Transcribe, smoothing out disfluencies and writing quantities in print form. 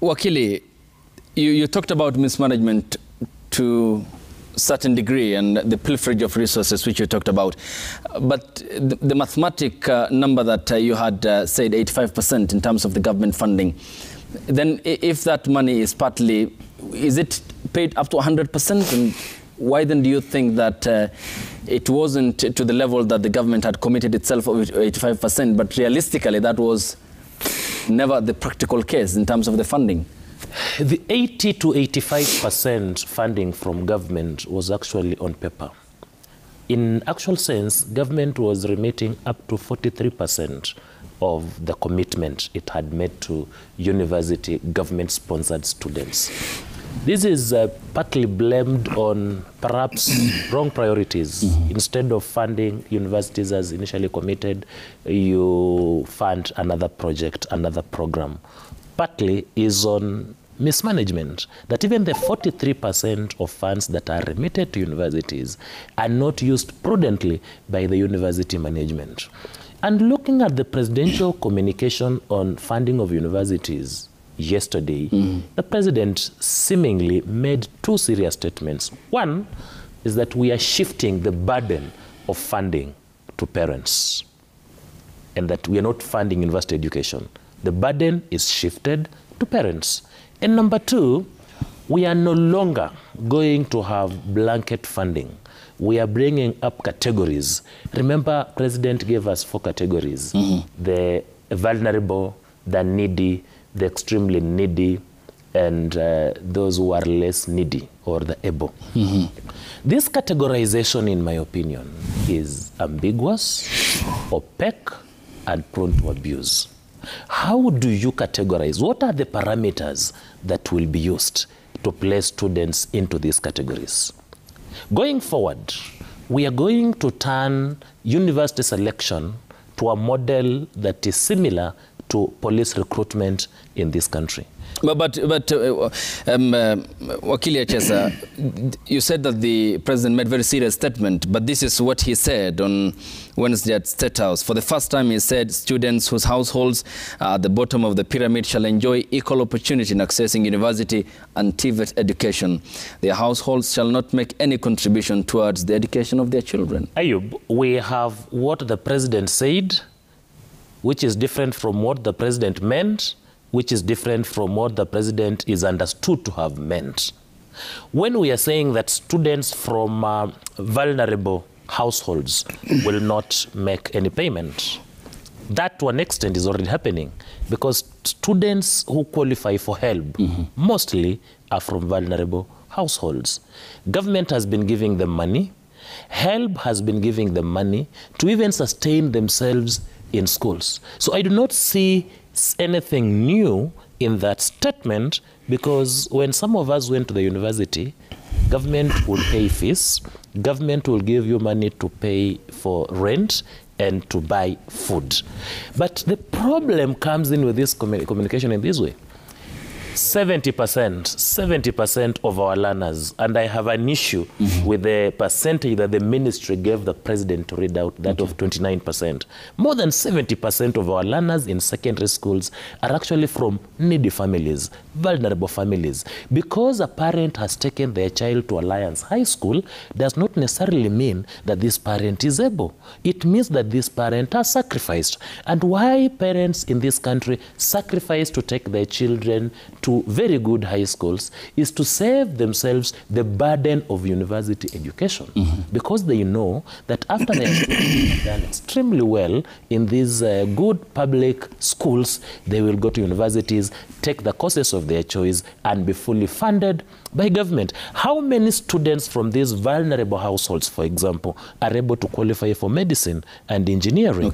Wakili, you talked about mismanagement to a certain degree and the pilferage of resources which you talked about. But the mathematic number that you had said 85% in terms of the government funding, then if that money is partly, is it paid up to 100%? And why then do you think that it wasn't to the level that the government had committed itself of 85%, but realistically that was never the practical case in terms of the funding? The 80 to 85% funding from government was actually on paper. In actual sense, government was remitting up to 43% of the commitment it had made to university government-sponsored students. This is partly blamed on perhaps wrong priorities. Instead of funding universities as initially committed, you fund another project, another program. Partly is on mismanagement, that even the 43% of funds that are remitted to universities are not used prudently by the university management. And looking at the presidential communication on funding of universities yesterday, the president seemingly made two serious statements. One is that we are shifting the burden of funding to parents and that we are not funding university education. The burden is shifted to parents. And number two, we are no longer going to have blanket funding. We are bringing up categories. Remember, President gave us 4 categories. The vulnerable, the needy, the extremely needy, and those who are less needy or the able. This categorization, in my opinion, is ambiguous, opaque, and prone to abuse. How do you categorize? What are the parameters that will be used to place students into these categories? Going forward, we are going to turn university selection to a model that is similar to police recruitment in this country. But Wakili Echesa, you said that the president made a very serious statement, but this is what he said on Wednesday at State House. For the first time, he said students whose households are at the bottom of the pyramid shall enjoy equal opportunity in accessing university and TVET education. Their households shall not make any contribution towards the education of their children. Ayub, we have what the president said, which is different from what the president meant, which is different from what the president is understood to have meant. When we are saying that students from vulnerable households will not make any payment, that to an extent is already happening because students who qualify for help mostly are from vulnerable households. Government has been giving them money. HELB has been giving them money to even sustain themselves in schools. So I do not see anything new in that statement because when some of us went to the university, government would pay fees, government will give you money to pay for rent and to buy food. But the problem comes in with this communication in this way. 70% of our learners, and I have an issue with the percentage that the ministry gave the president to read out, that of 29%. More than 70% of our learners in secondary schools are actually from needy families, vulnerable families. Because a parent has taken their child to Alliance High School does not necessarily mean that this parent is able. It means that this parent has sacrificed. And why parents in this country sacrifice to take their children to very good high schools is to save themselves the burden of university education because they know that after they have done extremely well in these good public schools, they will go to universities, take the courses of their choice, and be fully funded by government. How many students from these vulnerable households, for example, are able to qualify for medicine and engineering?